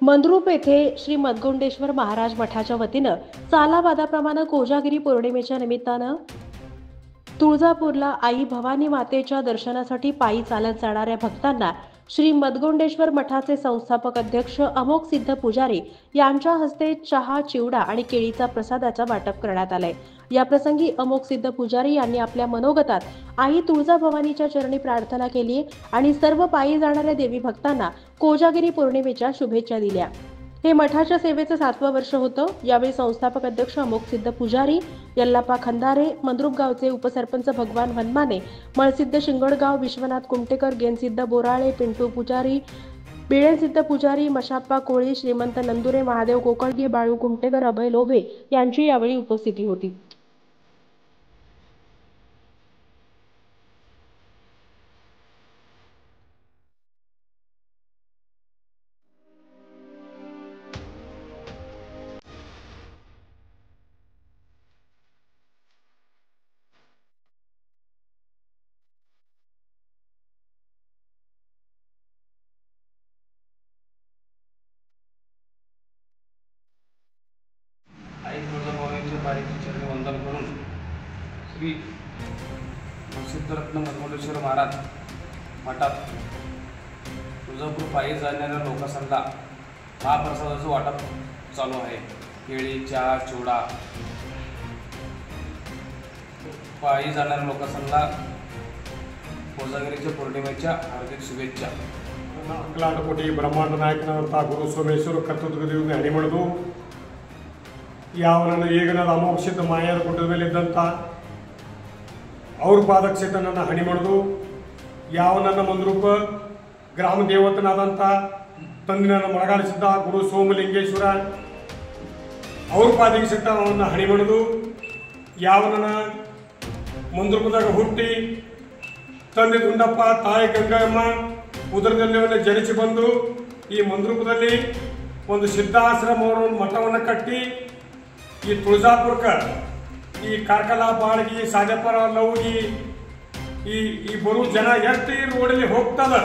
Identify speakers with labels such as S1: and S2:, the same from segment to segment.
S1: मंद्रुप येथे श्री मदगोंडेश्वर महाराज मठाच्या वतीनं सालाबादाप्रमाणे कोजागिरी पौर्णिमेच्या निमित्तानं तुळजापूरला आई भवानी मातेच्या दर्शनासाठी पायी चालत जाणाऱ्या भक्तांना श्री मदगोंडेश्वर मठाचे संस्थापक अध्यक्ष अमोघ सिद्ध पुजारी यांच्या हस्ते चहा, चिवडा आणि केळीचा प्रसादाचा वाटप करण्यात आले। या प्रसंगी अमोघ सिद्ध पुजारी यांनी आपल्या मनोगतात आई तुळजाभवानीच्या चरणी प्रार्थना केली आणि सर्व पायी जाणाऱ्या देवी भक्तांना कोजागिरी पौर्णिमेच्या शुभेच्छा दिल्या। हे मठाच्या सेवेचं 7वं वर्ष होतं। यावेळी संस्थापक अध्यक्ष अमोघ सिद्ध पुजारी, यल्लाप्पा खंदारे, मंद्रुप गावचे उपसरपंच भगवान वनमाने, मळसिद्ध शिंगोडगाव, विश्वनाथ कुमटेकर, गेनसिद्ध बोराळे, पिंटू पुजारी, बिळेसिद्ध पुजारी, मशाप्पा कोळी, श्रीमंत नंदुरे, महादेव कोकळगे, बाळू कुमटेकर, अभय लोभे यांची यावेळी उपस्थिती होती।
S2: आई तुळजाभवानीच्या पायी चरणी वंदन करून श्री सिद्धरत्न मदगोंडेश्वर महाराज मठात तुळजापूर पायी जाणाऱ्या लोकांना महाप्रसादाचं वाटप चालू आहे। केळी, चहा, चिवडा पायी जाणाऱ्या लोकांना कोजागिरीच्या पौर्णिमेच्या हार्दिक शुभेच्छा।
S3: ಅಖಿಲಾಂಡಕೋಟಿ ಬ್ರಹ್ಮಾಂಡ ನಾಯಕನಂತ ಗುರು ಸೋಮೇಶ್ವರ ಕರ್ತೃತ್ವದಲ್ಲಿ ಹಣಿ ಮಾಡಿದು ಯಾವನನ್ನು ಈಗ ನಾನು ಅಮೋಘ ಸಿದ್ಧ ಮಾಯಾದ ಗುಡ್ಡದ ಮೇಲೆ ಇದ್ದಂಥ ಅವ್ರ ಪಾದಕ್ಕೆ ಸಹಿತ ನನ್ನ ಹಣಿ ಮಾಡಿದು ಯಾವನನ್ನ ಮಂದ್ರೂಪ ಗ್ರಾಮ ದೇವತನಾದಂಥ ತಂದೆ ನನ್ನ ಮಳಗಾಡಿಸಿದ್ದ ಗುರು ಸೋಮಲಿಂಗೇಶ್ವರ ಅವ್ರ ಪಾದಕ್ಕೆ ಸಹಿತ ಅವನ್ನ ಹಣಿ ಮಾಡಿದು ಯಾವನನ್ನ ಮಂದ್ರೂಪದಾಗ ಹುಟ್ಟಿ ತಂದೆ ದುಂಡಪ್ಪ, ತಾಯಿ ಗಂಗಮ್ಮ ಉದರದಲ್ಲಿ ಜನಿಸಿ ಬಂದು ಈ ಮಂದ್ರೂಪದಲ್ಲಿ ಒಂದು ಸಿದ್ಧಾಶ್ರಮವನ್ನು ಮಠವನ್ನು ಕಟ್ಟಿ ಈ ತುಳಜಾಪುರಕ್ಕೆ ಈ ಕಾರ್ಕಳ, ಬಾಳಗಿ, ಸಾಜಪುರ, ಲೌಗಿ ಈ ಬರೋ ಜನ ಎಷ್ಟು ಈ ರೋಡಲ್ಲಿ ಹೋಗ್ತದ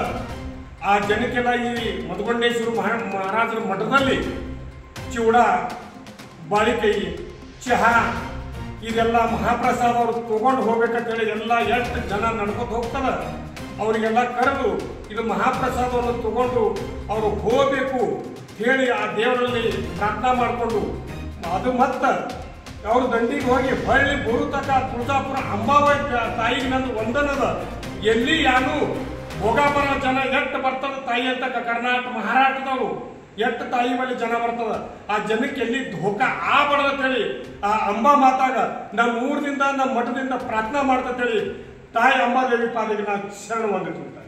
S3: ಆ ಜನಕ್ಕೆಲ್ಲ ಈ ಮದಗೊಂಡೇಶ್ವರ ಮಹಾರಾಜರ ಮಠದಲ್ಲಿ ಚಿವಡ, ಬಾಳಿಕಾಯಿ, ಚಹಾ ಇದೆಲ್ಲ ಮಹಾಪ್ರಸಾದ ಅವ್ರು ತಗೊಂಡು ಹೋಗ್ಬೇಕಂತೇಳಿ ಎಲ್ಲ ಎಷ್ಟು ಜನ ನಡ್ಕೊಂಡು ಹೋಗ್ತದ ಅವರಿಗೆಲ್ಲ ಕರೆದು ಇದು ಮಹಾಪ್ರಸಾದವನ್ನು ತಗೊಂಡು ಅವರು ಹೋಗಬೇಕು ಹೇಳಿ ಆ ದೇವರಲ್ಲಿ ಪ್ರಾರ್ಥನಾ ಮಾಡಿಕೊಂಡು ಅದು ಮತ್ತೆ ಅವ್ರ ದಂಡಿಗೆ ಹೋಗಿ ಹೊಳ್ಳಿ ಬರುತಕ್ಕ ತುಳಜಾಪುರ ಅಂಬಾಬಾಯಿ ತಾಯಿಗೆ ನನ್ನ ವಂದನದ ಎಲ್ಲಿ ಯಾನು ಭೋಗಾಪುರ ಜನ ಎಷ್ಟು ಬರ್ತದ ತಾಯಿ ಅಂತ ಕರ್ನಾಟಕ ಮಹಾರಾಷ್ಟ್ರದವರು ಎಷ್ಟು ತಾಯಿ ಮೇಲೆ ಜನ ಬರ್ತದ ಆ ಜನಕ್ಕೆ ಎಲ್ಲಿ ಧೋಕಾ ಆಗಬಾರ್ದಂತೇಳಿ ಆ ಅಂಬಾ ಮಾತಾಗ ನಮ್ಮ ಊರಿನಿಂದ ನಮ್ಮ ಮಠದಿಂದ ಪ್ರಾರ್ಥನಾ ಮಾಡ್ತೇಳಿ ತಾಯಿ ಅಂಬಾದೇವಿ ಪಾದಿಗೆ ನಾನು ಶರಣ ಹೊಂದಿರ್ತೀನಿ।